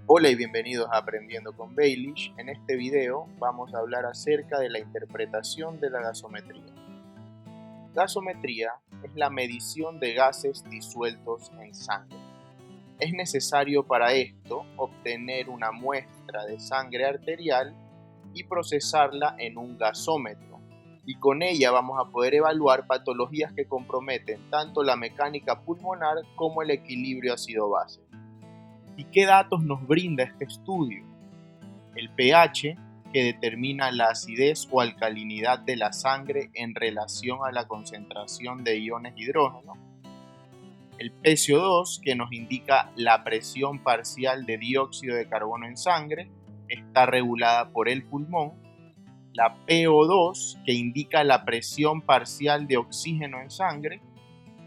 Hola y bienvenidos a Aprendiendo con Baelish. En este video vamos a hablar acerca de la interpretación de la gasometría. Gasometría es la medición de gases disueltos en sangre. Es necesario para esto obtener una muestra de sangre arterial y procesarla en un gasómetro. Y con ella vamos a poder evaluar patologías que comprometen tanto la mecánica pulmonar como el equilibrio ácido-base. ¿Y qué datos nos brinda este estudio? El pH, que determina la acidez o alcalinidad de la sangre en relación a la concentración de iones hidrógeno. El PCO2, que nos indica la presión parcial de dióxido de carbono en sangre, está regulada por el pulmón. La PO2, que indica la presión parcial de oxígeno en sangre.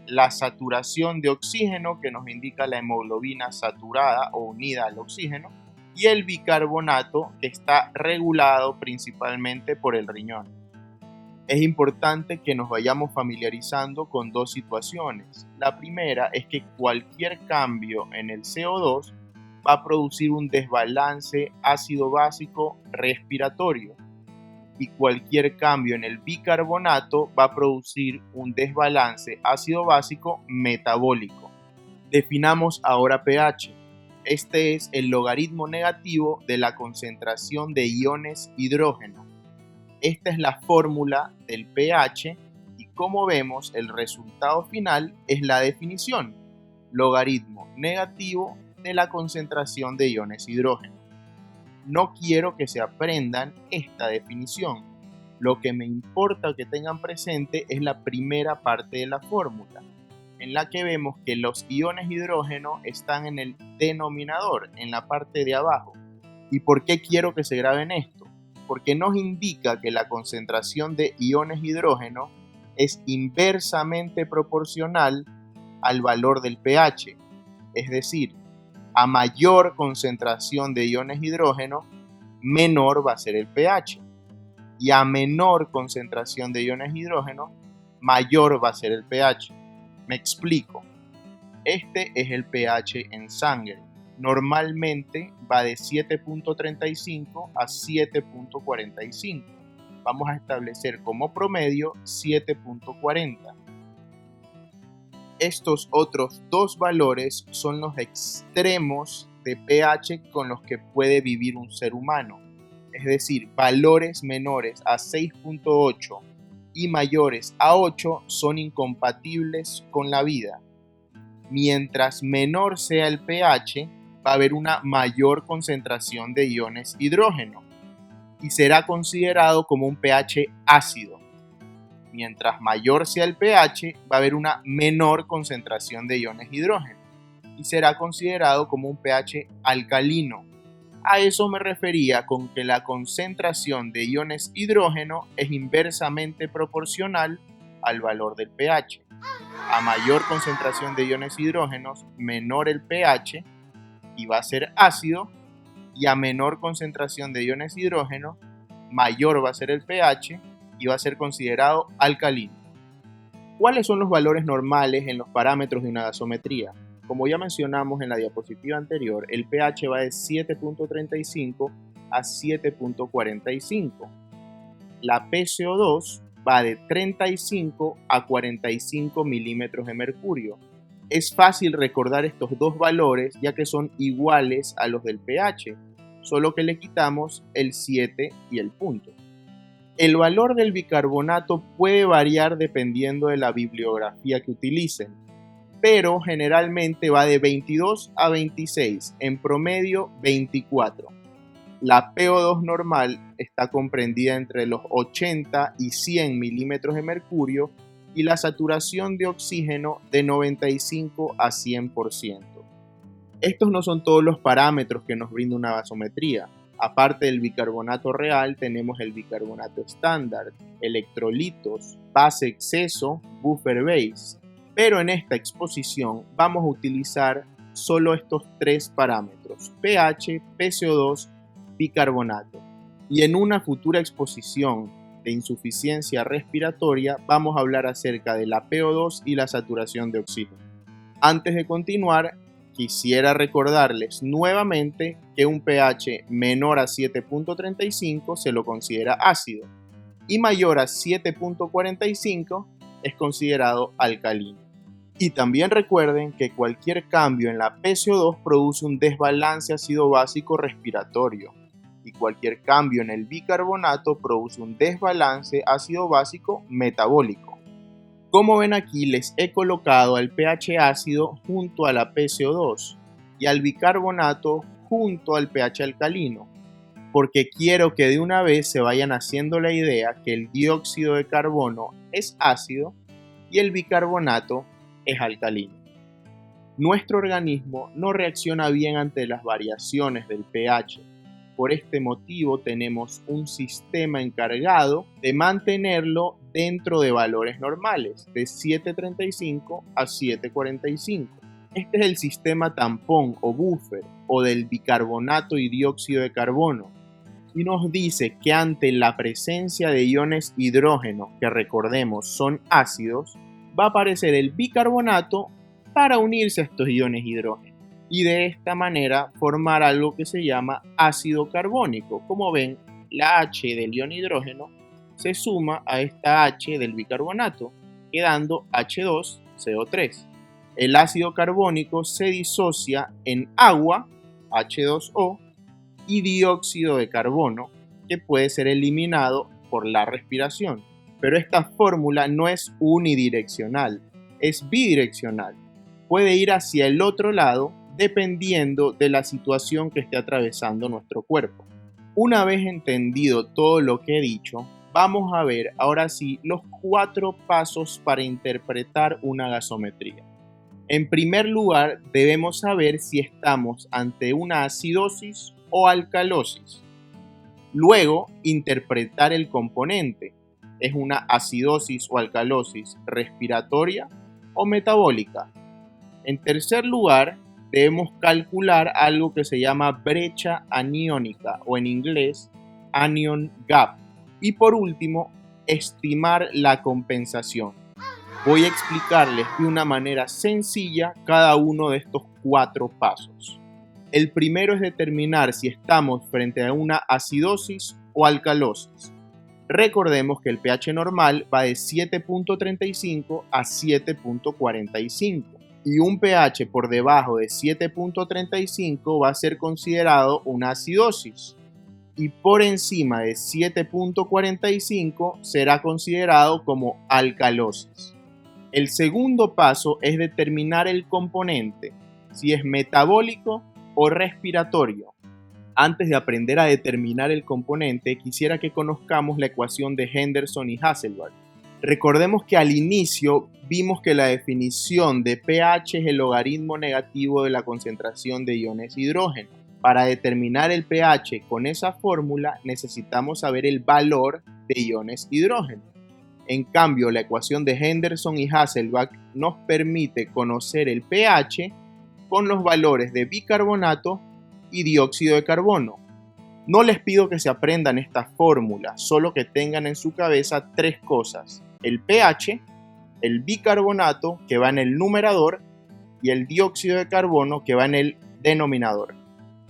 La saturación de oxígeno, que nos indica la hemoglobina saturada o unida al oxígeno, y el bicarbonato, que está regulado principalmente por el riñón. Es importante que nos vayamos familiarizando con dos situaciones. La primera es que cualquier cambio en el CO2 va a producir un desbalance ácido básico respiratorio, y cualquier cambio en el bicarbonato va a producir un desbalance ácido básico metabólico. Definamos ahora pH. Este es el logaritmo negativo de la concentración de iones hidrógeno. Esta es la fórmula del pH y como vemos el resultado final es la definición, logaritmo negativo de la concentración de iones hidrógeno. No quiero que se aprendan esta definición. Lo que me importa que tengan presente es la primera parte de la fórmula, en la que vemos que los iones hidrógeno están en el denominador, en la parte de abajo. ¿Y por qué quiero que se graben esto? Porque nos indica que la concentración de iones hidrógeno es inversamente proporcional al valor del pH, es decir, a mayor concentración de iones hidrógeno, menor va a ser el pH. Y a menor concentración de iones hidrógeno, mayor va a ser el pH. Me explico. Este es el pH en sangre. Normalmente va de 7.35 a 7.45. Vamos a establecer como promedio 7.40. Estos otros dos valores son los extremos de pH con los que puede vivir un ser humano. Es decir, valores menores a 6.8 y mayores a 8 son incompatibles con la vida. Mientras menor sea el pH, va a haber una mayor concentración de iones hidrógeno y será considerado como un pH ácido. Mientras mayor sea el pH, va a haber una menor concentración de iones hidrógeno y será considerado como un pH alcalino. A eso me refería con que la concentración de iones hidrógeno es inversamente proporcional al valor del pH. A mayor concentración de iones hidrógenos, menor el pH y va a ser ácido, y a menor concentración de iones hidrógeno, mayor va a ser el pH y va a ser considerado alcalino. ¿Cuáles son los valores normales en los parámetros de una gasometría? Como ya mencionamos en la diapositiva anterior, el pH va de 7.35 a 7.45. La PCO2 va de 35 a 45 milímetros de mercurio. Es fácil recordar estos dos valores ya que son iguales a los del pH, solo que le quitamos el 7 y el punto. El valor del bicarbonato puede variar dependiendo de la bibliografía que utilicen, pero generalmente va de 22 a 26, en promedio 24. La PO2 normal está comprendida entre los 80 y 100 milímetros de mercurio y la saturación de oxígeno de 95 a 100%. Estos no son todos los parámetros que nos brinda una gasometría. Aparte del bicarbonato real, tenemos el bicarbonato estándar, electrolitos, base exceso, buffer base. Pero en esta exposición vamos a utilizar solo estos tres parámetros, pH, PCO2, bicarbonato. Y en una futura exposición de insuficiencia respiratoria vamos a hablar acerca de la PO2 y la saturación de oxígeno. Antes de continuar, quisiera recordarles nuevamente que un pH menor a 7.35 se lo considera ácido y mayor a 7.45 es considerado alcalino. Y también recuerden que cualquier cambio en la PCO2 produce un desbalance ácido-básico respiratorio y cualquier cambio en el bicarbonato produce un desbalance ácido-básico metabólico. Como ven aquí, les he colocado al pH ácido junto a la PCO2 y al bicarbonato junto al pH alcalino, porque quiero que de una vez se vayan haciendo la idea que el dióxido de carbono es ácido y el bicarbonato es alcalino. Nuestro organismo no reacciona bien ante las variaciones del pH. Por este motivo tenemos un sistema encargado de mantenerlo dentro de valores normales, de 7.35 a 7.45. Este es el sistema tampón o buffer o del bicarbonato y dióxido de carbono. Y nos dice que ante la presencia de iones hidrógeno, que recordemos son ácidos, va a aparecer el bicarbonato para unirse a estos iones hidrógeno y de esta manera formar algo que se llama ácido carbónico. Como ven, la H del ion hidrógeno se suma a esta H del bicarbonato, quedando H2CO3. El ácido carbónico se disocia en agua, H2O, y dióxido de carbono, que puede ser eliminado por la respiración. Pero esta fórmula no es unidireccional, es bidireccional. Puede ir hacia el otro lado dependiendo de la situación que esté atravesando nuestro cuerpo. Una vez entendido todo lo que he dicho, vamos a ver ahora sí los 4 pasos para interpretar una gasometría. En primer lugar, debemos saber si estamos ante una acidosis o alcalosis. Luego, interpretar el componente. ¿Es una acidosis o alcalosis respiratoria o metabólica? En tercer lugar, debemos calcular algo que se llama brecha aniónica o en inglés anion gap. Y por último, estimar la compensación. Voy a explicarles de una manera sencilla cada uno de estos 4 pasos. El primero es determinar si estamos frente a una acidosis o alcalosis. Recordemos que el pH normal va de 7.35 a 7.45 y un pH por debajo de 7.35 va a ser considerado una acidosis y por encima de 7.45 será considerado como alcalosis. El segundo paso es determinar el componente, si es metabólico o respiratorio. Antes de aprender a determinar el componente, quisiera que conozcamos la ecuación de Henderson y Hasselbalch. Recordemos que al inicio vimos que la definición de pH es el logaritmo negativo de la concentración de iones hidrógeno. Para determinar el pH con esa fórmula necesitamos saber el valor de iones hidrógeno. En cambio, la ecuación de Henderson y Hasselbalch nos permite conocer el pH con los valores de bicarbonato y dióxido de carbono. No les pido que se aprendan esta fórmula, solo que tengan en su cabeza 3 cosas: el pH, el bicarbonato que va en el numerador y el dióxido de carbono que va en el denominador.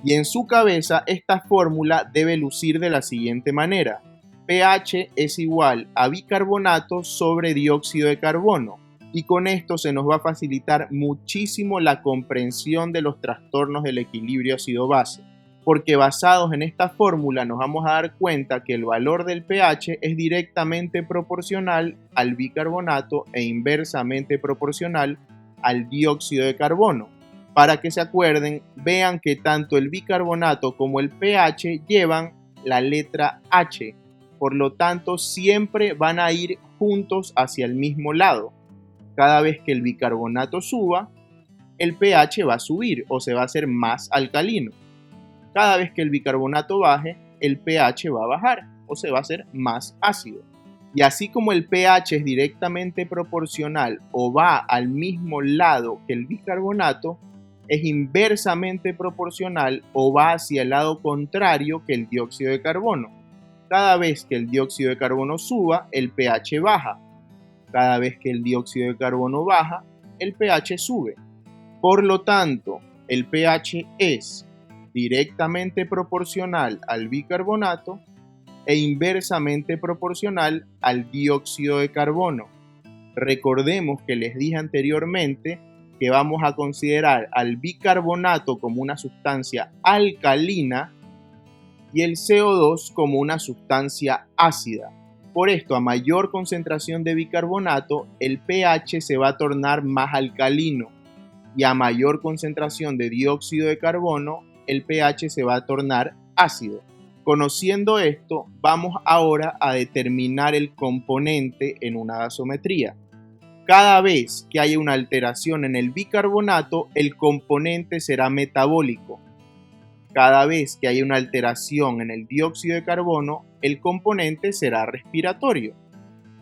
Y en su cabeza esta fórmula debe lucir de la siguiente manera: pH es igual a bicarbonato sobre dióxido de carbono. Y con esto se nos va a facilitar muchísimo la comprensión de los trastornos del equilibrio ácido-base, porque basados en esta fórmula nos vamos a dar cuenta que el valor del pH es directamente proporcional al bicarbonato e inversamente proporcional al dióxido de carbono. Para que se acuerden, vean que tanto el bicarbonato como el pH llevan la letra H, por lo tanto siempre van a ir juntos hacia el mismo lado. Cada vez que el bicarbonato suba, el pH va a subir o se va a hacer más alcalino. Cada vez que el bicarbonato baje, el pH va a bajar o se va a hacer más ácido. Y así como el pH es directamente proporcional o va al mismo lado que el bicarbonato, es inversamente proporcional o va hacia el lado contrario que el dióxido de carbono. Cada vez que el dióxido de carbono suba, el pH baja. Cada vez que el dióxido de carbono baja, el pH sube. Por lo tanto, el pH es directamente proporcional al bicarbonato e inversamente proporcional al dióxido de carbono. Recordemos que les dije anteriormente que vamos a considerar al bicarbonato como una sustancia alcalina y el CO2 como una sustancia ácida. Por esto, a mayor concentración de bicarbonato, el pH se va a tornar más alcalino y a mayor concentración de dióxido de carbono, el pH se va a tornar ácido. Conociendo esto, vamos ahora a determinar el componente en una gasometría. Cada vez que haya una alteración en el bicarbonato, el componente será metabólico. Cada vez que haya una alteración en el dióxido de carbono, el componente será respiratorio.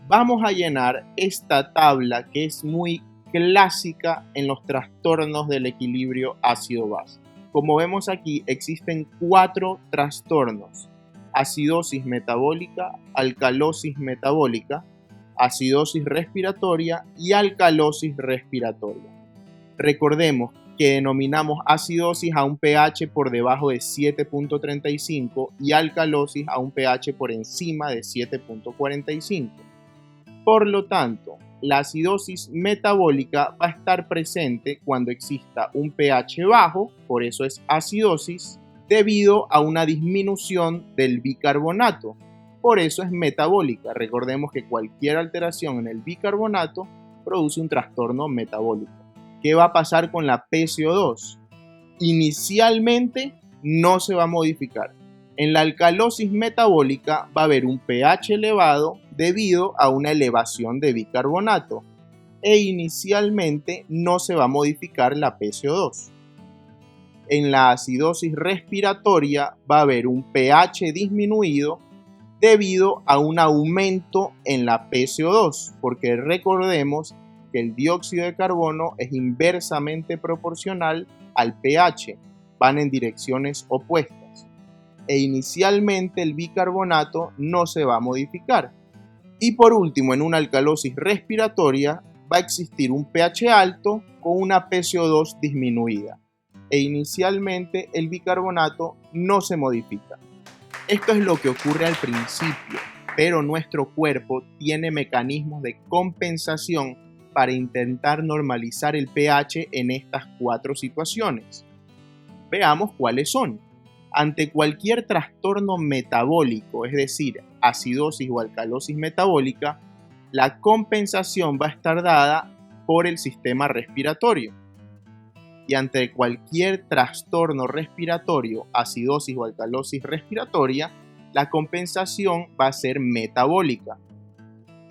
Vamos a llenar esta tabla que es muy clásica en los trastornos del equilibrio ácido-base. Como vemos aquí, existen 4 trastornos: acidosis metabólica, alcalosis metabólica, acidosis respiratoria y alcalosis respiratoria. Recordemos que denominamos acidosis a un pH por debajo de 7.35 y alcalosis a un pH por encima de 7.45. Por lo tanto, la acidosis metabólica va a estar presente cuando exista un pH bajo, por eso es acidosis, debido a una disminución del bicarbonato, por eso es metabólica. Recordemos que cualquier alteración en el bicarbonato produce un trastorno metabólico. ¿Qué va a pasar con la PCO2? Inicialmente no se va a modificar. En la alcalosis metabólica va a haber un pH elevado debido a una elevación de bicarbonato e inicialmente no se va a modificar la PCO2. En la acidosis respiratoria va a haber un pH disminuido debido a un aumento en la PCO2, porque recordemos que el dióxido de carbono es inversamente proporcional al pH, van en direcciones opuestas. E inicialmente el bicarbonato no se va a modificar. Y por último, en una alcalosis respiratoria va a existir un pH alto con una PCO2 disminuida. E inicialmente el bicarbonato no se modifica. Esto es lo que ocurre al principio, pero nuestro cuerpo tiene mecanismos de compensación para intentar normalizar el pH en estas 4 situaciones. Veamos cuáles son. Ante cualquier trastorno metabólico, es decir, acidosis o alcalosis metabólica, la compensación va a estar dada por el sistema respiratorio. Y ante cualquier trastorno respiratorio, acidosis o alcalosis respiratoria, la compensación va a ser metabólica.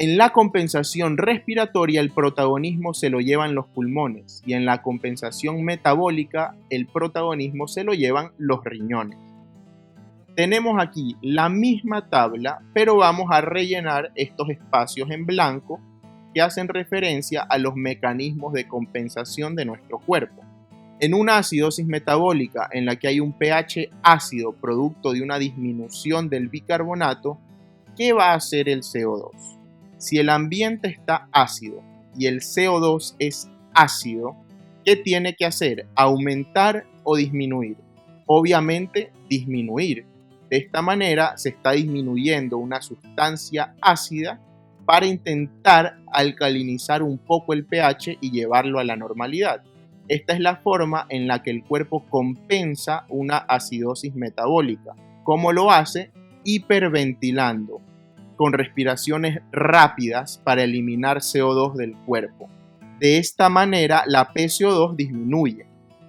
En la compensación respiratoria el protagonismo se lo llevan los pulmones y en la compensación metabólica el protagonismo se lo llevan los riñones. Tenemos aquí la misma tabla, pero vamos a rellenar estos espacios en blanco que hacen referencia a los mecanismos de compensación de nuestro cuerpo. En una acidosis metabólica en la que hay un pH ácido producto de una disminución del bicarbonato, ¿qué va a hacer el CO2? Si el ambiente está ácido y el CO2 es ácido, ¿qué tiene que hacer? ¿Aumentar o disminuir? Obviamente, disminuir. De esta manera se está disminuyendo una sustancia ácida para intentar alcalinizar un poco el pH y llevarlo a la normalidad. Esta es la forma en la que el cuerpo compensa una acidosis metabólica. ¿Cómo lo hace? Hiperventilando, con respiraciones rápidas para eliminar CO2 del cuerpo. De esta manera la PCO2 disminuye.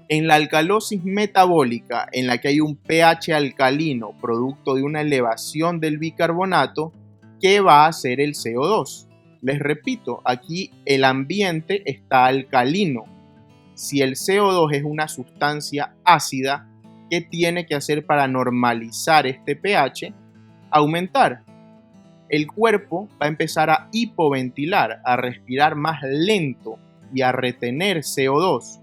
En la alcalosis metabólica, en la que hay un pH alcalino producto de una elevación del bicarbonato, ¿qué va a hacer el CO2? Les repito, aquí el ambiente está alcalino. Si el CO2 es una sustancia ácida, ¿qué tiene que hacer para normalizar este pH? Aumentar. El cuerpo va a empezar a hipoventilar, a respirar más lento y a retener CO2.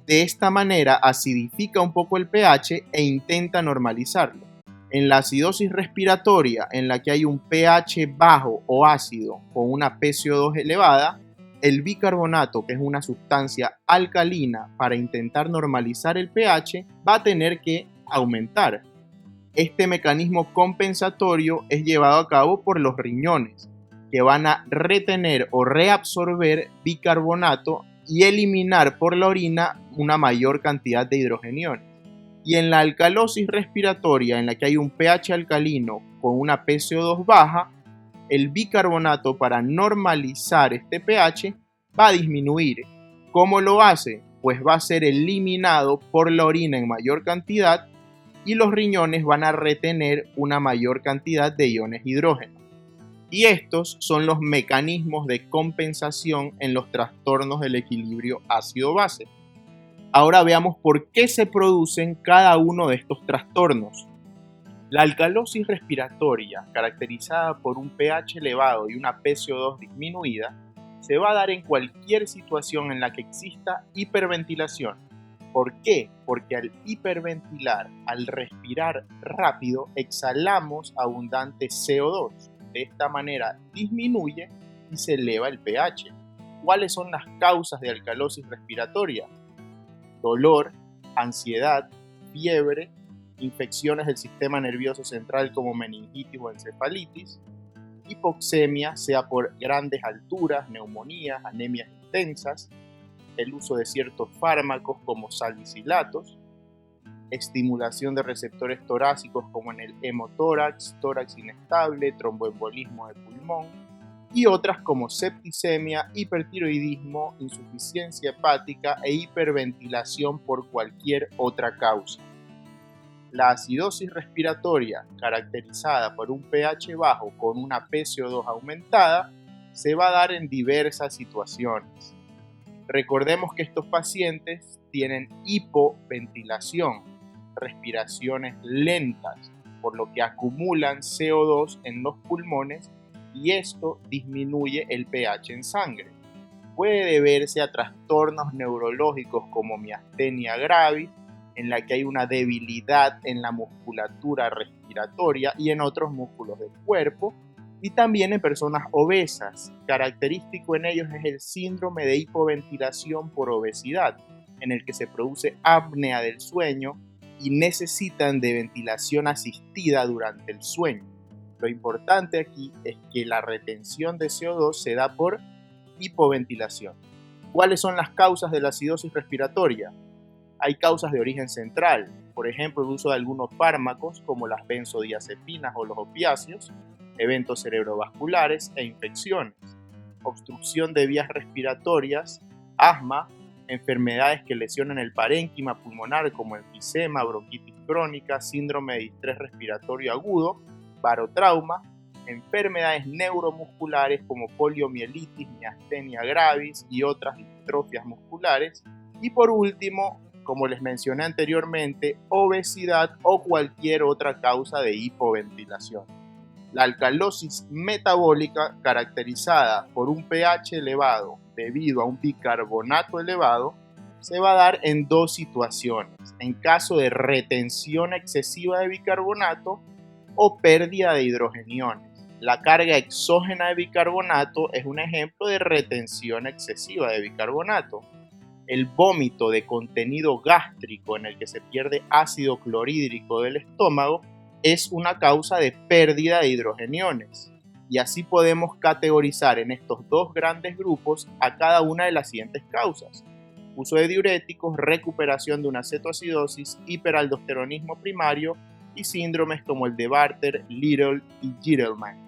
De esta manera acidifica un poco el pH e intenta normalizarlo. En la acidosis respiratoria, en la que hay un pH bajo o ácido con una PCO2 elevada, el bicarbonato, que es una sustancia alcalina, para intentar normalizar el pH, va a tener que aumentar. Este mecanismo compensatorio es llevado a cabo por los riñones, que van a retener o reabsorber bicarbonato y eliminar por la orina una mayor cantidad de hidrogeniones. Y en la alcalosis respiratoria, en la que hay un pH alcalino con una PCO2 baja, el bicarbonato, para normalizar este pH, va a disminuir. ¿Cómo lo hace? Pues va a ser eliminado por la orina en mayor cantidad y los riñones van a retener una mayor cantidad de iones hidrógeno. Y estos son los mecanismos de compensación en los trastornos del equilibrio ácido-base. Ahora veamos por qué se producen cada uno de estos trastornos. La alcalosis respiratoria, caracterizada por un pH elevado y una PCO2 disminuida, se va a dar en cualquier situación en la que exista hiperventilación. ¿Por qué? Porque al hiperventilar, al respirar rápido, exhalamos abundante CO2. De esta manera disminuye y se eleva el pH. ¿Cuáles son las causas de alcalosis respiratoria? Dolor, ansiedad, fiebre, infecciones del sistema nervioso central como meningitis o encefalitis, hipoxemia, sea por grandes alturas, neumonías, anemias intensas, el uso de ciertos fármacos como salicilatos, estimulación de receptores torácicos como en el hemotórax, tórax inestable, tromboembolismo de pulmón, y otras como septicemia, hipertiroidismo, insuficiencia hepática e hiperventilación por cualquier otra causa. La acidosis respiratoria, caracterizada por un pH bajo con una PCO2 aumentada, se va a dar en diversas situaciones. Recordemos que estos pacientes tienen hipoventilación, respiraciones lentas, por lo que acumulan CO2 en los pulmones y esto disminuye el pH en sangre. Puede deberse a trastornos neurológicos como miastenia gravis, en la que hay una debilidad en la musculatura respiratoria y en otros músculos del cuerpo, y también en personas obesas. Característico en ellos es el síndrome de hipoventilación por obesidad, en el que se produce apnea del sueño y necesitan de ventilación asistida durante el sueño. Lo importante aquí es que la retención de CO2 se da por hipoventilación. ¿Cuáles son las causas de la acidosis respiratoria? Hay causas de origen central, por ejemplo el uso de algunos fármacos como las benzodiazepinas o los opiáceos, eventos cerebrovasculares e infecciones, obstrucción de vías respiratorias, asma, enfermedades que lesionan el parénquima pulmonar como enfisema, bronquitis crónica, síndrome de distrés respiratorio agudo, barotrauma, enfermedades neuromusculares como poliomielitis, miastenia gravis y otras distrofias musculares, y por último, como les mencioné anteriormente, obesidad o cualquier otra causa de hipoventilación. La alcalosis metabólica, caracterizada por un pH elevado debido a un bicarbonato elevado, se va a dar en dos situaciones: en caso de retención excesiva de bicarbonato o pérdida de hidrogeniones. La carga exógena de bicarbonato es un ejemplo de retención excesiva de bicarbonato. El vómito de contenido gástrico, en el que se pierde ácido clorhídrico del estómago, es una causa de pérdida de hidrogeniones. Y así podemos categorizar en estos dos grandes grupos a cada una de las siguientes causas: uso de diuréticos, recuperación de una cetoacidosis, hiperaldosteronismo primario y síndromes como el de Bartter, Little y Gitelman.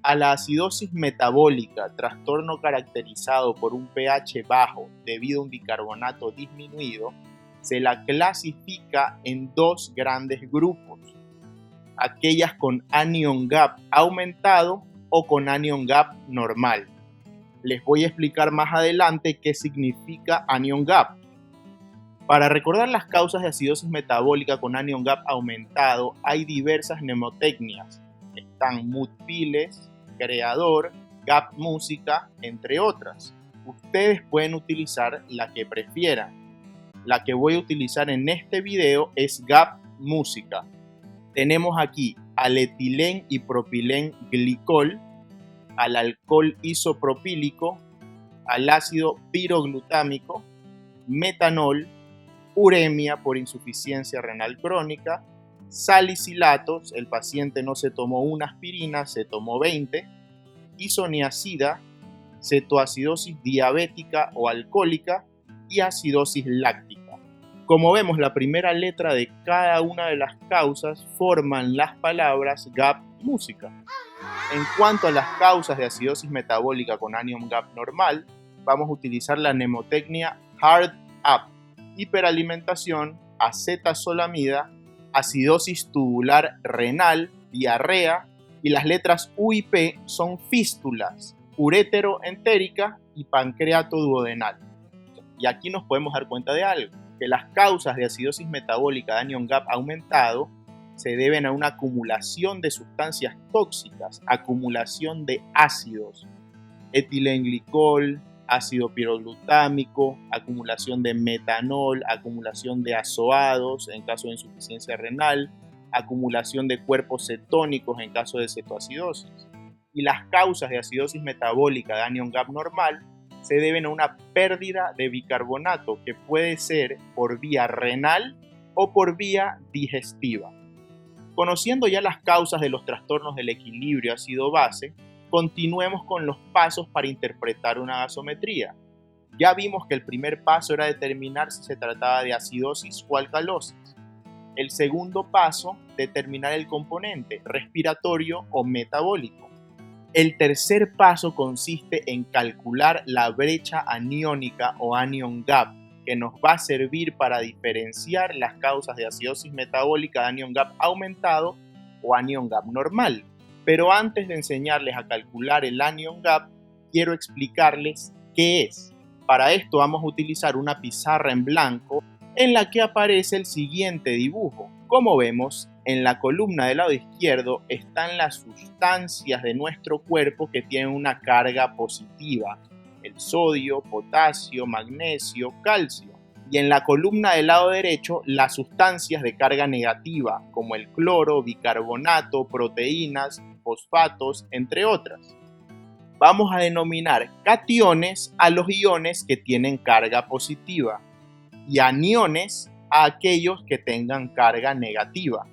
A la acidosis metabólica, trastorno caracterizado por un pH bajo debido a un bicarbonato disminuido, se la clasifica en dos grandes grupos: aquellas con anion gap aumentado o con anion gap normal. Les voy a explicar más adelante qué significa anion gap. Para recordar las causas de acidosis metabólica con anion gap aumentado, hay diversas mnemotecnias. Están Moodpiles, Creador, Gap Música, entre otras. Ustedes pueden utilizar la que prefieran. La que voy a utilizar en este video es Gap Música. Tenemos aquí al etilén y propilén glicol, al alcohol isopropílico, al ácido piroglutámico, metanol, uremia por insuficiencia renal crónica, salicilatos, el paciente no se tomó una aspirina, se tomó 20, isoniazida, cetoacidosis diabética o alcohólica y acidosis láctica. Como vemos, la primera letra de cada una de las causas forman las palabras GAP y música. En cuanto a las causas de acidosis metabólica con anion GAP normal, vamos a utilizar la mnemotecnia HARD UP, hiperalimentación, acetazolamida, acidosis tubular renal, diarrea, y las letras U y P son fístulas, ureteroentérica y pancreato duodenal. Y aquí nos podemos dar cuenta de algo, que las causas de acidosis metabólica de anion GAP aumentado se deben a una acumulación de sustancias tóxicas, acumulación de ácidos, etilenglicol, ácido piroglutámico, acumulación de metanol, acumulación de azoados en caso de insuficiencia renal, acumulación de cuerpos cetónicos en caso de cetoacidosis. Y las causas de acidosis metabólica de anion GAP normal se deben a una pérdida de bicarbonato que puede ser por vía renal o por vía digestiva. Conociendo ya las causas de los trastornos del equilibrio ácido-base, continuemos con los pasos para interpretar una gasometría. Ya vimos que el primer paso era determinar si se trataba de acidosis o alcalosis. El segundo paso, determinar el componente respiratorio o metabólico. El tercer paso consiste en calcular la brecha aniónica o anion gap, que nos va a servir para diferenciar las causas de acidosis metabólica de anion gap aumentado o anion gap normal. Pero antes de enseñarles a calcular el anion gap, quiero explicarles qué es. Para esto vamos a utilizar una pizarra en blanco en la que aparece el siguiente dibujo. Como vemos, en la columna del lado izquierdo están las sustancias de nuestro cuerpo que tienen una carga positiva: el sodio, potasio, magnesio, calcio. Y en la columna del lado derecho, las sustancias de carga negativa, como el cloro, bicarbonato, proteínas, fosfatos, entre otras. Vamos a denominar cationes a los iones que tienen carga positiva y aniones a aquellos que tengan carga negativa.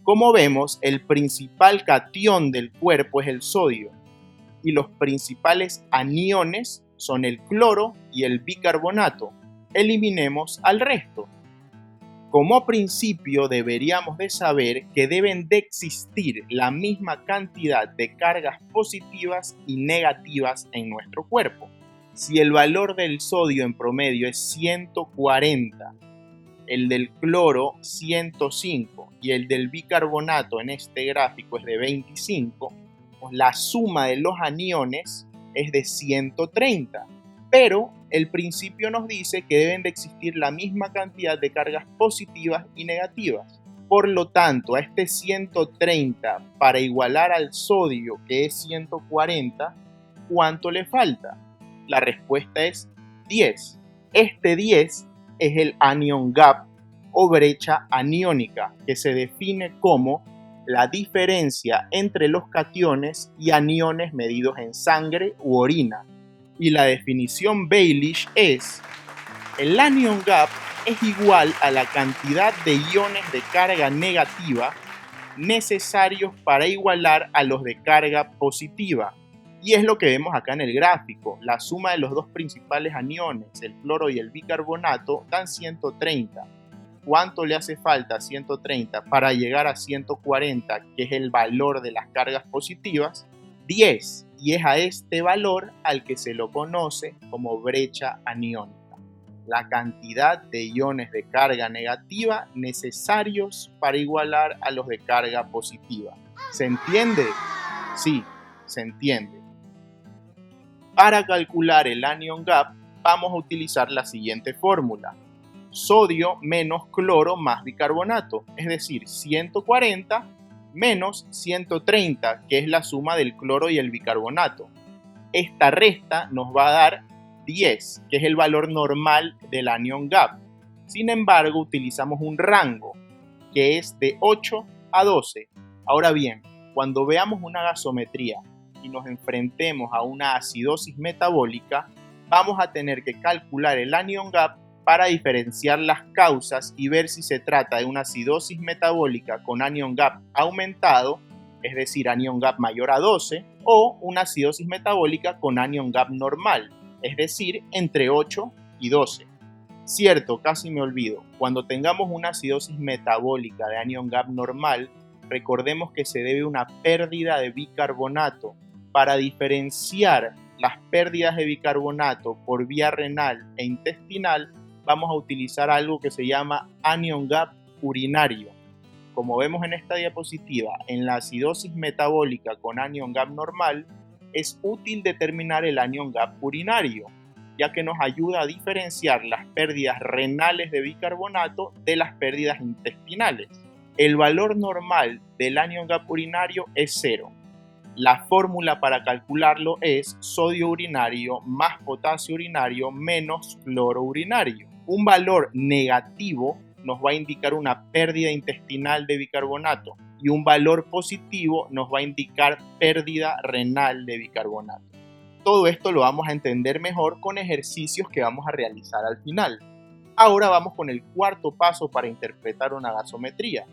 Como vemos, el principal catión del cuerpo es el sodio y los principales aniones son el cloro y el bicarbonato. Eliminemos al resto. Como principio deberíamos de saber que deben de existir la misma cantidad de cargas positivas y negativas en nuestro cuerpo. Si el valor del sodio en promedio es 140, el del cloro 105 y el del bicarbonato en este gráfico es de 25, la suma de los aniones es de 130. Pero el principio nos dice que deben de existir la misma cantidad de cargas positivas y negativas. Por lo tanto, a este 130 para igualar al sodio, que es 140, ¿cuánto le falta? La respuesta es 10. Este 10 es el anion gap o brecha aniónica, que se define como la diferencia entre los cationes y aniones medidos en sangre u orina. Y la definición Baylish es: el anion gap es igual a la cantidad de iones de carga negativa necesarios para igualar a los de carga positiva. Y es lo que vemos acá en el gráfico. La suma de los dos principales aniones, el cloro y el bicarbonato, dan 130. ¿Cuánto le hace falta a 130 para llegar a 140, que es el valor de las cargas positivas? 10. Y es a este valor al que se lo conoce como brecha aniónica. La cantidad de iones de carga negativa necesarios para igualar a los de carga positiva. ¿Se entiende? Sí, se entiende. Para calcular el anion gap vamos a utilizar la siguiente fórmula: sodio menos cloro más bicarbonato, es decir, 140 menos 130, que es la suma del cloro y el bicarbonato. Esta resta nos va a dar 10, que es el valor normal del anion gap. Sin embargo, utilizamos un rango que es de 8 a 12. Ahora bien, cuando veamos una gasometría y nos enfrentemos a una acidosis metabólica, vamos a tener que calcular el anion gap para diferenciar las causas y ver si se trata de una acidosis metabólica con anion gap aumentado, es decir, anion gap mayor a 12, o una acidosis metabólica con anion gap normal, es decir, entre 8 y 12. Cierto, casi me olvido, cuando tengamos una acidosis metabólica de anion gap normal, recordemos que se debe a una pérdida de bicarbonato. Para diferenciar las pérdidas de bicarbonato por vía renal e intestinal, vamos a utilizar algo que se llama anion gap urinario. Como vemos en esta diapositiva, en la acidosis metabólica con anion gap normal, es útil determinar el anion gap urinario, ya que nos ayuda a diferenciar las pérdidas renales de bicarbonato de las pérdidas intestinales. El valor normal del anion gap urinario es 0. La fórmula para calcularlo es sodio urinario más potasio urinario menos cloro urinario. Un valor negativo nos va a indicar una pérdida intestinal de bicarbonato y un valor positivo nos va a indicar pérdida renal de bicarbonato. Todo esto lo vamos a entender mejor con ejercicios que vamos a realizar al final. Ahora vamos con el cuarto paso para interpretar una gasometría: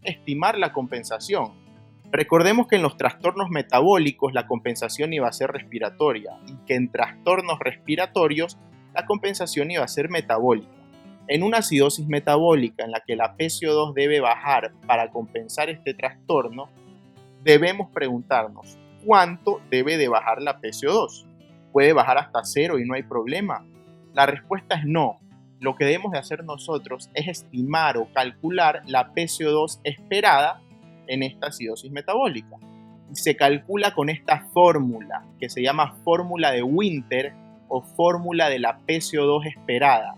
estimar la compensación. Recordemos que en los trastornos metabólicos la compensación iba a ser respiratoria y que en trastornos respiratorios la compensación iba a ser metabólica. En una acidosis metabólica en la que la PCO2 debe bajar para compensar este trastorno, debemos preguntarnos ¿cuánto debe de bajar la PCO2? ¿Puede bajar hasta 0 y no hay problema? La respuesta es no. Lo que debemos de hacer nosotros es estimar o calcular la PCO2 esperada en esta acidosis metabólica. Y se calcula con esta fórmula que se llama fórmula de Winter o fórmula de la PCO2 esperada,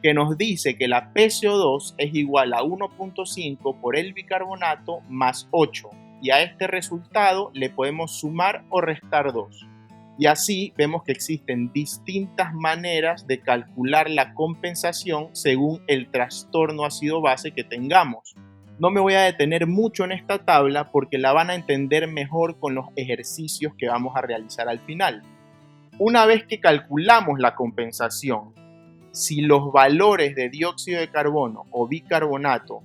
que nos dice que la PCO2 es igual a 1.5 por el bicarbonato más 8, y a este resultado le podemos sumar o restar 2. Y así vemos que existen distintas maneras de calcular la compensación según el trastorno ácido-base que tengamos. No me voy a detener mucho en esta tabla porque la van a entender mejor con los ejercicios que vamos a realizar al final. Una vez que calculamos la compensación, si los valores de dióxido de carbono o bicarbonato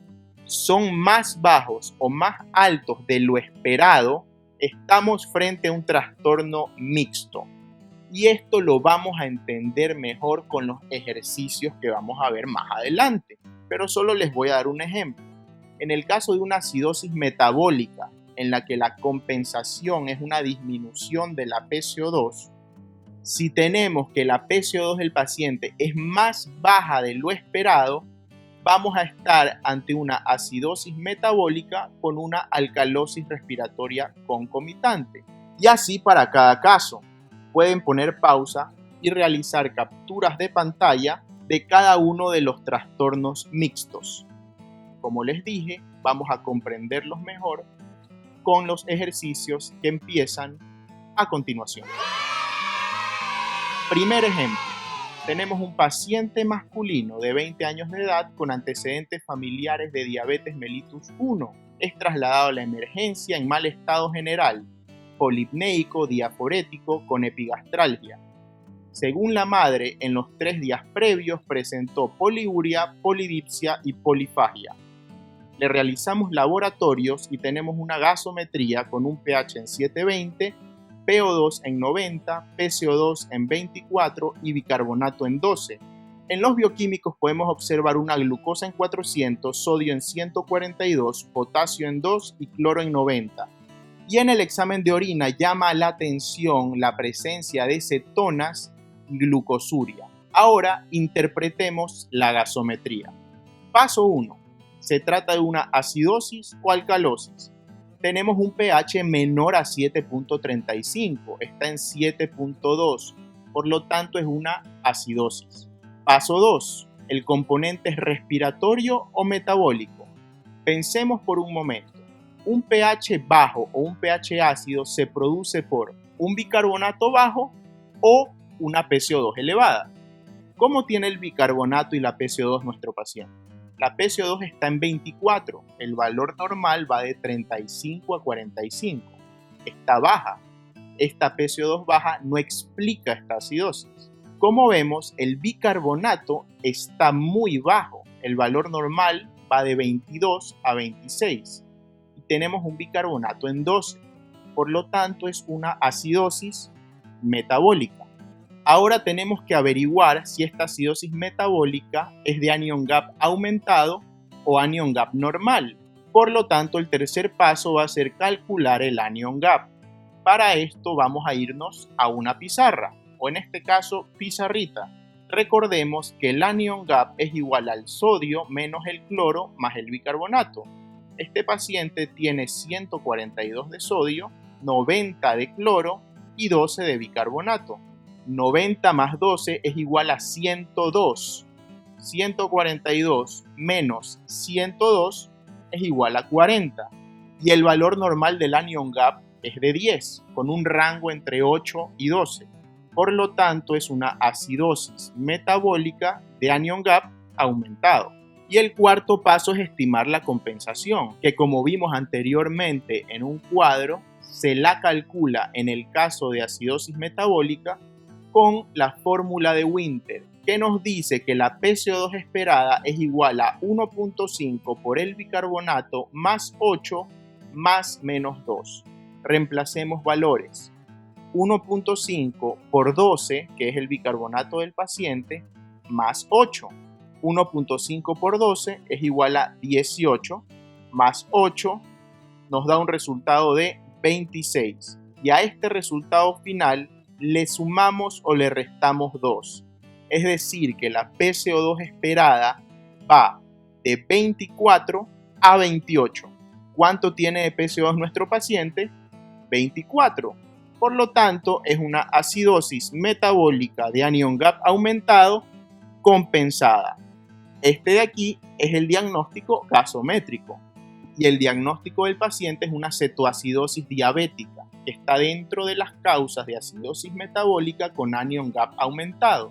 son más bajos o más altos de lo esperado, estamos frente a un trastorno mixto. Y esto lo vamos a entender mejor con los ejercicios que vamos a ver más adelante. Pero solo les voy a dar un ejemplo. En el caso de una acidosis metabólica, en la que la compensación es una disminución de la PCO2, si tenemos que la PCO2 del paciente es más baja de lo esperado, vamos a estar ante una acidosis metabólica con una alcalosis respiratoria concomitante. Y así para cada caso. Pueden poner pausa y realizar capturas de pantalla de cada uno de los trastornos mixtos. Como les dije, vamos a comprenderlos mejor con los ejercicios que empiezan a continuación. Primer ejemplo. Tenemos un paciente masculino de 20 años de edad con antecedentes familiares de diabetes mellitus 1. Es trasladado a la emergencia en mal estado general, polipneico, diaforético, con epigastralgia. Según la madre, en los 3 días previos presentó poliuria, polidipsia y polifagia. Le realizamos laboratorios y tenemos una gasometría con un pH en 720, PO2 en 90, PCO2 en 24 y bicarbonato en 12. En los bioquímicos podemos observar una glucosa en 400, sodio en 142, potasio en 2 y cloro en 90. Y en el examen de orina llama la atención la presencia de cetonas y glucosuria. Ahora interpretemos la gasometría. Paso 1. Se trata de una acidosis o alcalosis. Tenemos un pH menor a 7.35, está en 7.2, por lo tanto es una acidosis. Paso 2. El componente es respiratorio o metabólico. Pensemos por un momento. Un pH bajo o un pH ácido se produce por un bicarbonato bajo o una PCO2 elevada. ¿Cómo tiene el bicarbonato y la PCO2 nuestro paciente? La PCO2 está en 24, el valor normal va de 35 a 45, está baja. Esta PCO2 baja no explica esta acidosis. Como vemos, el bicarbonato está muy bajo. El valor normal va de 22 a 26 y tenemos un bicarbonato en 12. Por lo tanto, es una acidosis metabólica. Ahora tenemos que averiguar si esta acidosis metabólica es de anion gap aumentado o anion gap normal. Por lo tanto, el tercer paso va a ser calcular el anion gap. Para esto vamos a irnos a una pizarra, o en este caso pizarrita. Recordemos que el anion gap es igual al sodio menos el cloro más el bicarbonato. Este paciente tiene 142 de sodio, 90 de cloro y 12 de bicarbonato. 90 más 12 es igual a 102. 142 menos 102 es igual a 40. Y el valor normal del anion gap es de 10, con un rango entre 8 y 12. Por lo tanto, es una acidosis metabólica de anion gap aumentado. Y el cuarto paso es estimar la compensación, que como vimos anteriormente en un cuadro, se la calcula en el caso de acidosis metabólica con la fórmula de Winter, que nos dice que la PCO2 esperada es igual a 1.5 por el bicarbonato más 8 más menos 2. Reemplacemos valores. 1.5 por 12, que es el bicarbonato del paciente, más 8. 1.5 por 12 es igual a 18, más 8 nos da un resultado de 26. Y a este resultado final le sumamos o le restamos 2. Es decir, que la PCO2 esperada va de 24 a 28. ¿Cuánto tiene de PCO2 nuestro paciente? 24. Por lo tanto, es una acidosis metabólica de anion gap aumentado compensada. Este de aquí es el diagnóstico gasométrico y el diagnóstico del paciente es una cetoacidosis diabética que está dentro de las causas de acidosis metabólica con anion gap aumentado.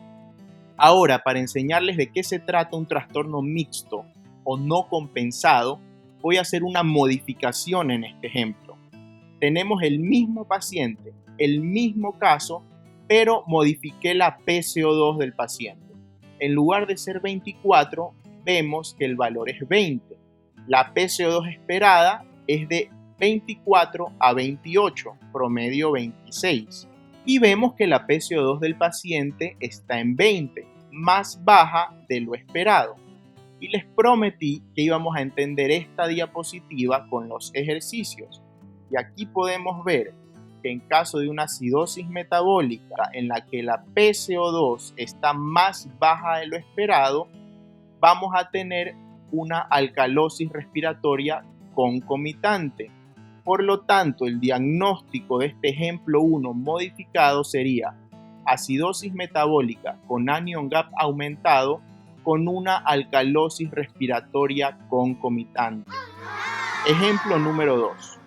Ahora, para enseñarles de qué se trata un trastorno mixto o no compensado, voy a hacer una modificación en este ejemplo. Tenemos el mismo paciente, el mismo caso, pero modifiqué la PCO2 del paciente. En lugar de ser 24, vemos que el valor es 20. La PCO2 esperada es de 24 a 28, promedio 26. Y vemos que la PCO2 del paciente está en 20, más baja de lo esperado. Y les prometí que íbamos a entender esta diapositiva con los ejercicios. Y aquí podemos ver que en caso de una acidosis metabólica en la que la PCO2 está más baja de lo esperado, vamos a tener una alcalosis respiratoria concomitante. Por lo tanto, el diagnóstico de este ejemplo 1 modificado sería acidosis metabólica con anion gap aumentado con una alcalosis respiratoria concomitante. Ejemplo número 2.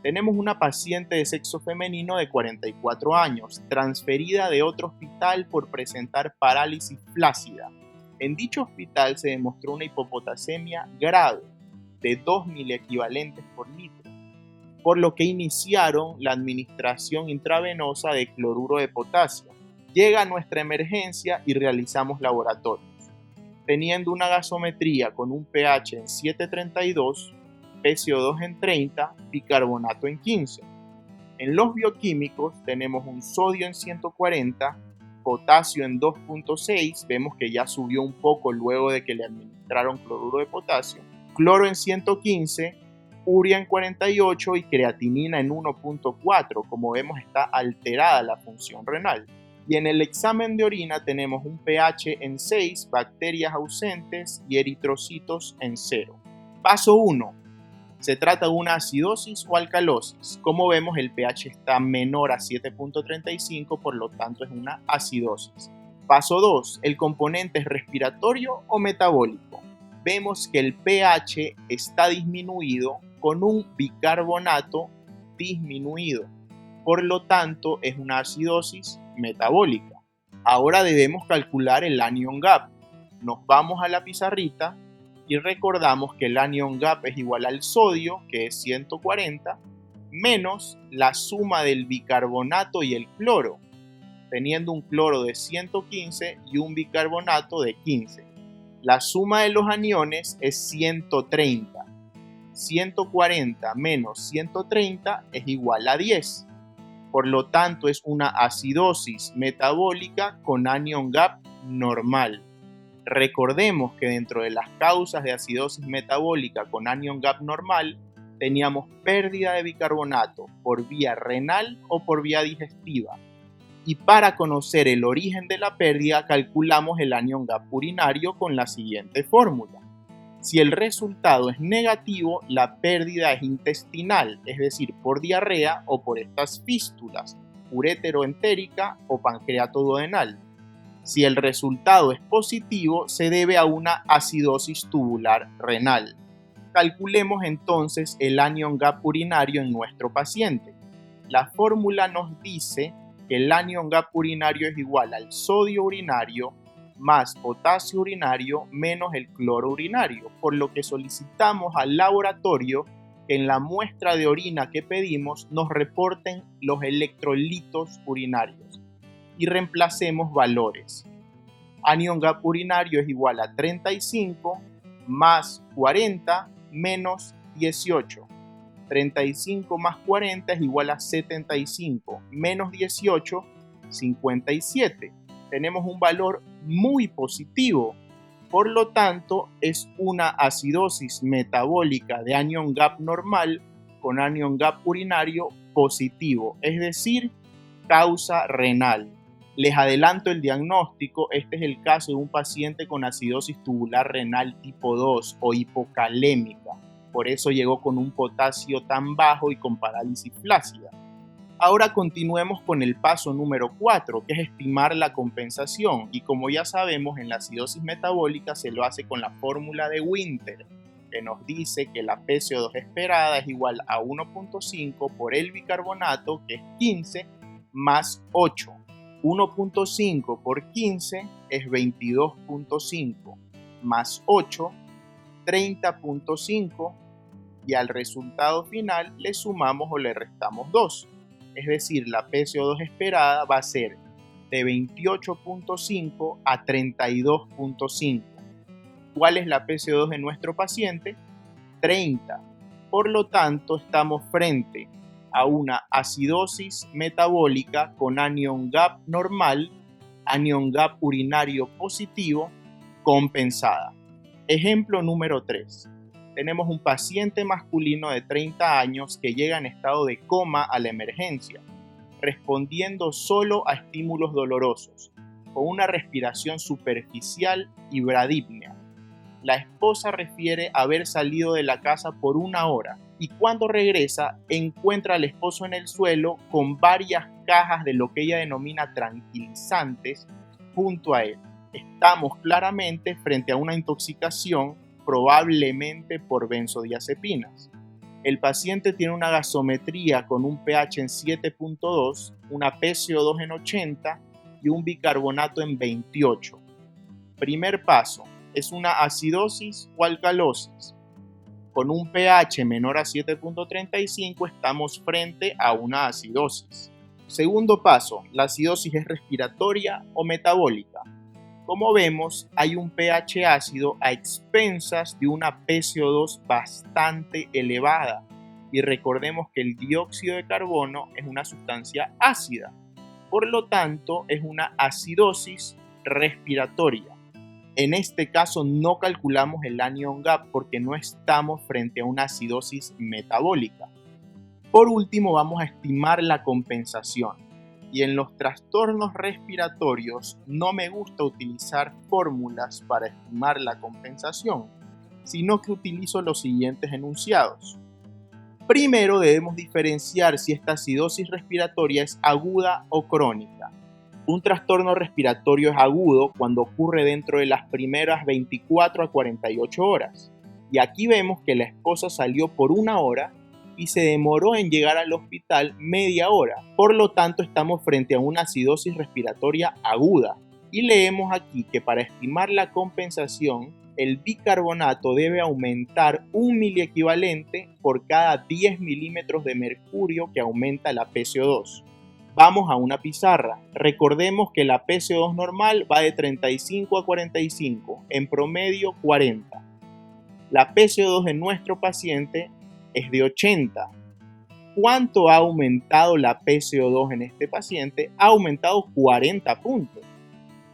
Tenemos una paciente de sexo femenino de 44 años, transferida de otro hospital por presentar parálisis flácida. En dicho hospital se demostró una hipopotasemia grave de 2 miliequivalentes por litro, por lo que iniciaron la administración intravenosa de cloruro de potasio. Llega a nuestra emergencia y realizamos laboratorios, teniendo una gasometría con un pH en 7.32, PCO2 en 30, bicarbonato en 15. En los bioquímicos tenemos un sodio en 140, potasio en 2.6, vemos que ya subió un poco luego de que le administraron cloruro de potasio, cloro en 115, urea en 48 y creatinina en 1.4, como vemos está alterada la función renal. Y en el examen de orina tenemos un pH en 6, bacterias ausentes y eritrocitos en 0. Paso 1. Se trata de una acidosis o alcalosis. Como vemos, el pH está menor a 7.35, por lo tanto es una acidosis. Paso 2. El componente es respiratorio o metabólico. Vemos que el pH está disminuido con un bicarbonato disminuido. Por lo tanto, es una acidosis metabólica. Ahora debemos calcular el anion gap. Nos vamos a la pizarrita y recordamos que el anion gap es igual al sodio, que es 140, menos la suma del bicarbonato y el cloro, teniendo un cloro de 115 y un bicarbonato de 15. La suma de los aniones es 130. 140 menos 130 es igual a 10. Por lo tanto, es una acidosis metabólica con anion gap normal. Recordemos que dentro de las causas de acidosis metabólica con anion gap normal, teníamos pérdida de bicarbonato por vía renal o por vía digestiva. Y para conocer el origen de la pérdida, calculamos el anion gap urinario con la siguiente fórmula. Si el resultado es negativo, la pérdida es intestinal, es decir, por diarrea o por estas fístulas, ureteroentérica o pancreatoduodenal. Si el resultado es positivo, se debe a una acidosis tubular renal. Calculemos entonces el anion gap urinario en nuestro paciente. La fórmula nos dice que el anion gap urinario es igual al sodio urinario más potasio urinario menos el cloro urinario, por lo que solicitamos al laboratorio que en la muestra de orina que pedimos nos reporten los electrolitos urinarios y reemplacemos valores. Anion gap urinario es igual a 35 más 40 menos 18. 35 más 40 es igual a 75, menos 18, 57. Tenemos un valor muy positivo, por lo tanto es una acidosis metabólica de anion gap normal con anion gap urinario positivo, es decir, causa renal. Les adelanto el diagnóstico, este es el caso de un paciente con acidosis tubular renal tipo 2 o hipocalémica. Por eso llegó con un potasio tan bajo y con parálisis flácida. Ahora continuemos con el paso número 4, que es estimar la compensación. Y como ya sabemos, en la acidosis metabólica se lo hace con la fórmula de Winter, que nos dice que la PCO2 esperada es igual a 1.5 por el bicarbonato, que es 15, más 8. 1.5 por 15 es 22.5, más 8, 30.5, y al resultado final le sumamos o le restamos 2. Es decir, la PCO2 esperada va a ser de 28.5 a 32.5. ¿Cuál es la PCO2 de nuestro paciente? 30. Por lo tanto, estamos frente a una acidosis metabólica con anion gap normal, anion gap urinario positivo, compensada. Ejemplo número 3. Tenemos un paciente masculino de 30 años que llega en estado de coma a la emergencia, respondiendo solo a estímulos dolorosos, con una respiración superficial y bradipnea. La esposa refiere haber salido de la casa por 1 hora y cuando regresa encuentra al esposo en el suelo con varias cajas de lo que ella denomina tranquilizantes junto a él. Estamos claramente frente a una intoxicación probablemente por benzodiazepinas. El paciente tiene una gasometría con un pH en 7.2, una PCO2 en 80 y un bicarbonato en 28. Primer paso, ¿es una acidosis o alcalosis? Con un pH menor a 7.35 estamos frente a una acidosis. Segundo paso, ¿la acidosis es respiratoria o metabólica? Como vemos, hay un pH ácido a expensas de una PCO2 bastante elevada. Y recordemos que el dióxido de carbono es una sustancia ácida. Por lo tanto, es una acidosis respiratoria. En este caso no calculamos el anion gap porque no estamos frente a una acidosis metabólica. Por último, vamos a estimar la compensación. Y en los trastornos respiratorios no me gusta utilizar fórmulas para estimar la compensación, sino que utilizo los siguientes enunciados. Primero debemos diferenciar si esta acidosis respiratoria es aguda o crónica. Un trastorno respiratorio es agudo cuando ocurre dentro de las primeras 24 a 48 horas. Y aquí vemos que la esposa salió por 1 hora y se demoró en llegar al hospital media hora. Por lo tanto, estamos frente a una acidosis respiratoria aguda. Y leemos aquí que para estimar la compensación, el bicarbonato debe aumentar 1 miliequivalente por cada 10 milímetros de mercurio que aumenta la PCO2. Vamos a una pizarra. Recordemos que la PCO2 normal va de 35 a 45, en promedio 40. La PCO2 de nuestro paciente es de 80. ¿Cuánto ha aumentado la PCO2 en este paciente? Ha aumentado 40 puntos.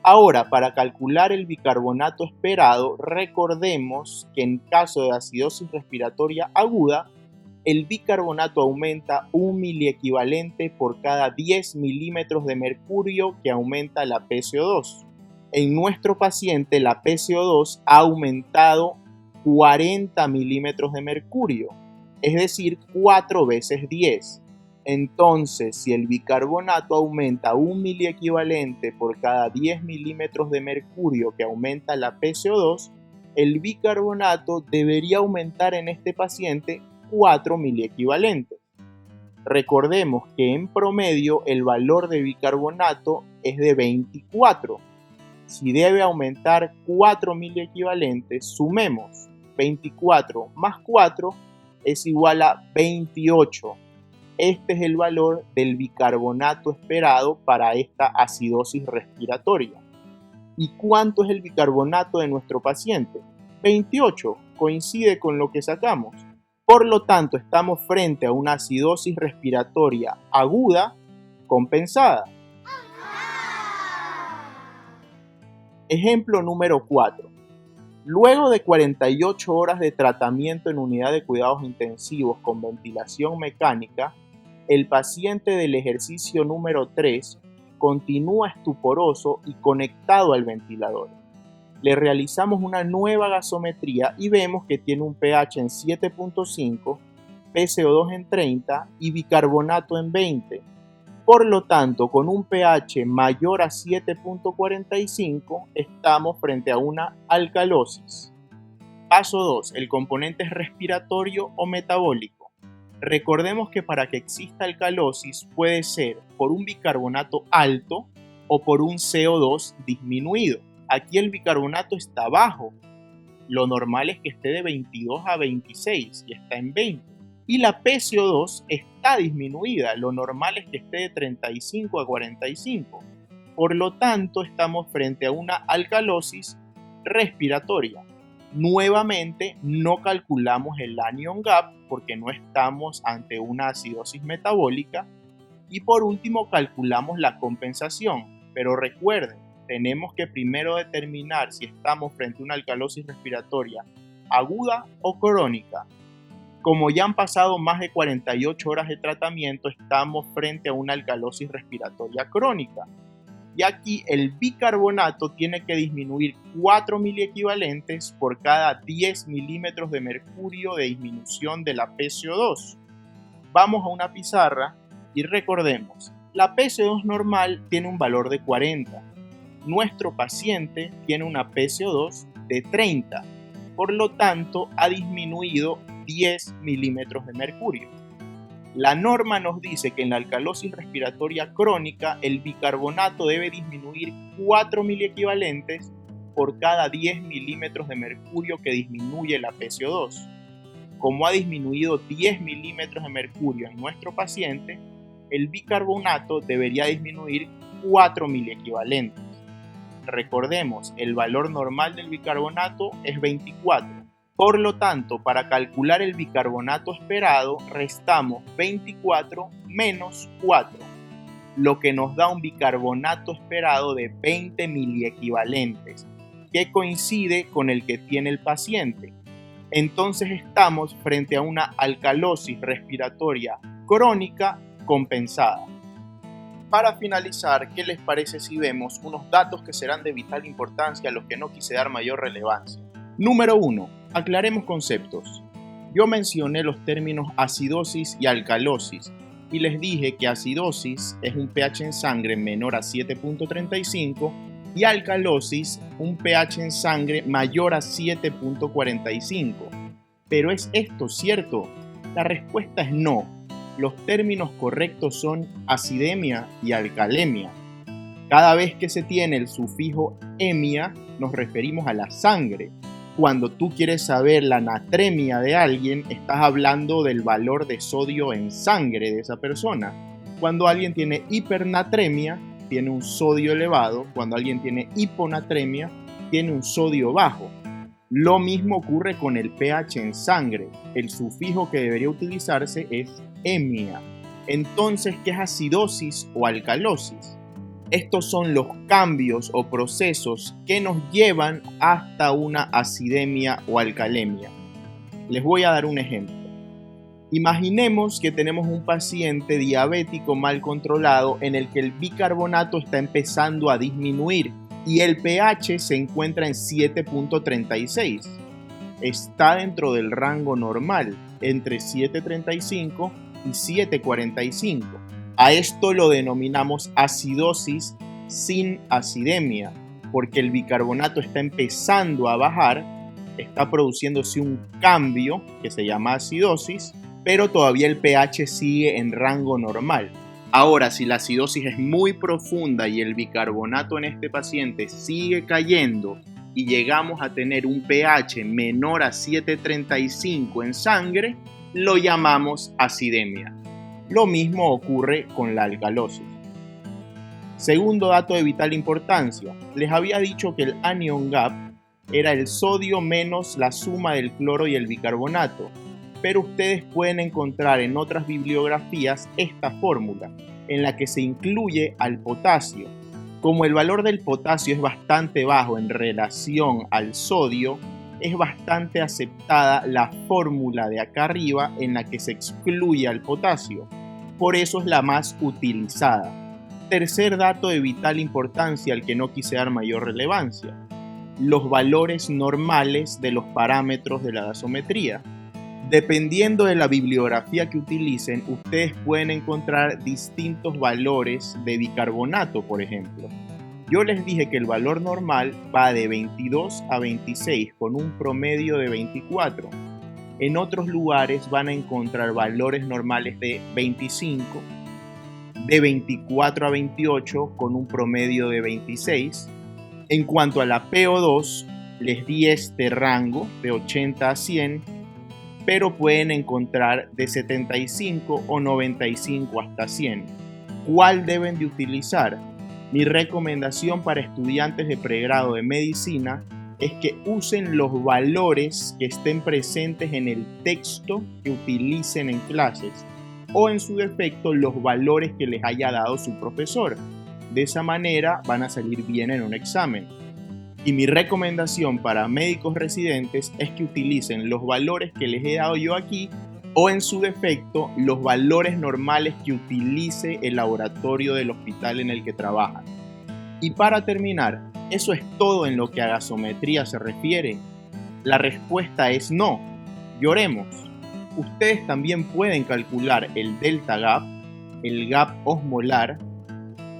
Ahora, para calcular el bicarbonato esperado, recordemos que en caso de acidosis respiratoria aguda, el bicarbonato aumenta 1 miliequivalente por cada 10 milímetros de mercurio que aumenta la PCO2. En nuestro paciente, la PCO2 ha aumentado 40 milímetros de mercurio, es decir, 4 veces 10. Entonces, si el bicarbonato aumenta 1 miliequivalente por cada 10 milímetros de mercurio que aumenta la PCO2, el bicarbonato debería aumentar en este paciente 4 miliequivalentes. Recordemos que en promedio el valor de bicarbonato es de 24. Si debe aumentar 4 miliequivalentes, sumemos 24 más 4 es igual a 28. Este es el valor del bicarbonato esperado para esta acidosis respiratoria. ¿Y cuánto es el bicarbonato de nuestro paciente? 28. Coincide con lo que sacamos. Por lo tanto, estamos frente a una acidosis respiratoria aguda compensada. Ejemplo número 4. Luego de 48 horas de tratamiento en unidad de cuidados intensivos con ventilación mecánica, el paciente del ejercicio número 3 continúa estuporoso y conectado al ventilador. Le realizamos una nueva gasometría y vemos que tiene un pH en 7.5, PCO2 en 30 y bicarbonato en 20. Por lo tanto, con un pH mayor a 7.45 estamos frente a una alcalosis. Paso 2. El componente es respiratorio o metabólico. Recordemos que para que exista alcalosis puede ser por un bicarbonato alto o por un CO2 disminuido. Aquí el bicarbonato está bajo. Lo normal es que esté de 22 a 26 y está en 20. Y la PCO2 está disminuida. Lo normal es que esté de 35 a 45. Por lo tanto, estamos frente a una alcalosis respiratoria. Nuevamente, no calculamos el anion gap porque no estamos ante una acidosis metabólica. Y por último, calculamos la compensación. Pero recuerden, tenemos que primero determinar si estamos frente a una alcalosis respiratoria aguda o crónica. Como ya han pasado más de 48 horas de tratamiento, estamos frente a una alcalosis respiratoria crónica. Y aquí el bicarbonato tiene que disminuir 4 miliequivalentes por cada 10 milímetros de mercurio de disminución de la PCO2. Vamos a una pizarra y recordemos, la PCO2 normal tiene un valor de 40. Nuestro paciente tiene una PCO2 de 30, por lo tanto ha disminuido 10 milímetros de mercurio. La norma nos dice que en la alcalosis respiratoria crónica el bicarbonato debe disminuir 4 miliequivalentes por cada 10 milímetros de mercurio que disminuye la PCO2. Como ha disminuido 10 milímetros de mercurio en nuestro paciente, el bicarbonato debería disminuir 4 miliequivalentes. Recordemos, el valor normal del bicarbonato es 24. Por lo tanto, para calcular el bicarbonato esperado, restamos 24 menos 4, lo que nos da un bicarbonato esperado de 20 miliequivalentes, que coincide con el que tiene el paciente. Entonces estamos frente a una alcalosis respiratoria crónica compensada. Para finalizar, ¿qué les parece si vemos unos datos que serán de vital importancia a los que no quise dar mayor relevancia? Número 1. Aclaremos conceptos. Yo mencioné los términos acidosis y alcalosis y les dije que acidosis es un pH en sangre menor a 7.35 y alcalosis un pH en sangre mayor a 7.45. ¿Pero es esto cierto? La respuesta es no. Los términos correctos son acidemia y alcalemia. Cada vez que se tiene el sufijo emia, nos referimos a la sangre. Cuando tú quieres saber la natremia de alguien, estás hablando del valor de sodio en sangre de esa persona. Cuando alguien tiene hipernatremia, tiene un sodio elevado. Cuando alguien tiene hiponatremia, tiene un sodio bajo. Lo mismo ocurre con el pH en sangre. El sufijo que debería utilizarse es emia. Entonces, ¿qué es acidosis o alcalosis? Estos son los cambios o procesos que nos llevan hasta una acidemia o alcalemia. Les voy a dar un ejemplo. Imaginemos que tenemos un paciente diabético mal controlado en el que el bicarbonato está empezando a disminuir y el pH se encuentra en 7.36. Está dentro del rango normal, entre 7.35 y 7.45. A esto lo denominamos acidosis sin acidemia, porque el bicarbonato está empezando a bajar, está produciéndose un cambio que se llama acidosis, pero todavía el pH sigue en rango normal. Ahora, si la acidosis es muy profunda y el bicarbonato en este paciente sigue cayendo y llegamos a tener un pH menor a 7.35 en sangre, lo llamamos acidemia. Lo mismo ocurre con la alcalosis. Segundo dato de vital importancia, les había dicho que el anion gap era el sodio menos la suma del cloro y el bicarbonato, pero ustedes pueden encontrar en otras bibliografías esta fórmula, en la que se incluye al potasio. Como el valor del potasio es bastante bajo en relación al sodio, es bastante aceptada la fórmula de acá arriba en la que se excluye al potasio. Por eso es la más utilizada. Tercer dato de vital importancia al que no quise dar mayor relevancia: los valores normales de los parámetros de la gasometría. Dependiendo de la bibliografía que utilicen, ustedes pueden encontrar distintos valores de bicarbonato, por ejemplo. Yo les dije que el valor normal va de 22 a 26 con un promedio de 24. En otros lugares van a encontrar valores normales de 25, de 24 a 28 con un promedio de 26. En cuanto a la PO2, les di este rango de 80 a 100, pero pueden encontrar de 75 o 95 hasta 100. ¿Cuál deben de utilizar? Mi recomendación para estudiantes de pregrado de medicina es que usen los valores que estén presentes en el texto que utilicen en clases, o en su defecto los valores que les haya dado su profesor. De esa manera van a salir bien en un examen. Y mi recomendación para médicos residentes es que utilicen los valores que les he dado yo aquí, o en su defecto los valores normales que utilice el laboratorio del hospital en el que trabajan. Y para terminar, ¿eso es todo en lo que a gasometría se refiere? La respuesta es no. Lloremos. Ustedes también pueden calcular el delta gap, el gap osmolar.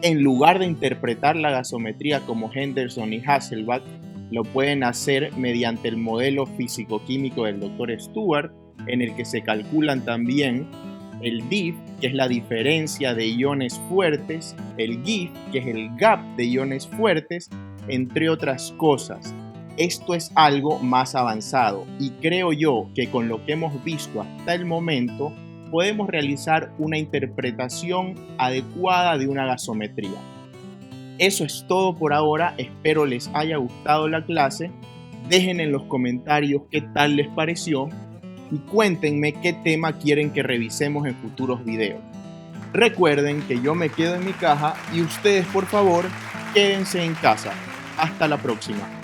En lugar de interpretar la gasometría como Henderson y Hasselbalch, lo pueden hacer mediante el modelo físico-químico del Dr. Stewart, en el que se calculan también el DIF, que es la diferencia de iones fuertes, el GIF, que es el gap de iones fuertes, entre otras cosas. Esto es algo más avanzado y creo yo que con lo que hemos visto hasta el momento podemos realizar una interpretación adecuada de una gasometría. Eso es todo por ahora, espero les haya gustado la clase. Dejen en los comentarios qué tal les pareció y cuéntenme qué tema quieren que revisemos en futuros videos. Recuerden que yo me quedo en mi caja y ustedes, por favor, quédense en casa. Hasta la próxima.